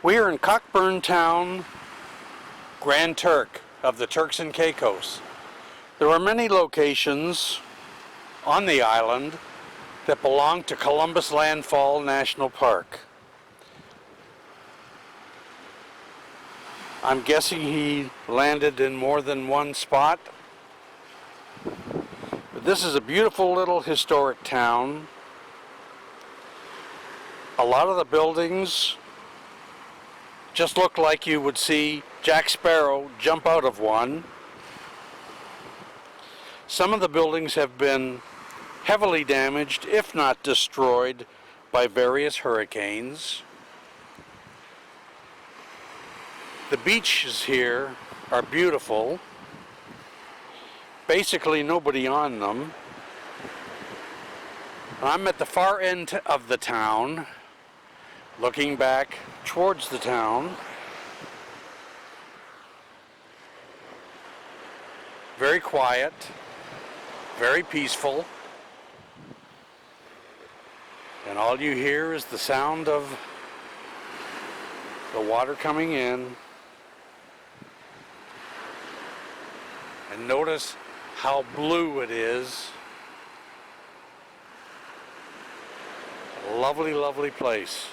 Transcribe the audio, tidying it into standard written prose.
We are in Cockburn Town, Grand Turk of the Turks and Caicos. There are many locations on the island that belong to Columbus Landfall National Park. I'm guessing he landed in more than one spot. But this is a beautiful little historic town. A lot of the buildings just look like you would see Jack Sparrow jump out of one. Some of the buildings have been heavily damaged, if not destroyed, by various hurricanes. The beaches here are beautiful. Basically nobody on them. I'm at the far end of the town, looking back towards the town. Very quiet, very peaceful. And all you hear is the sound of the water coming in. And notice how blue it is. Lovely, lovely place.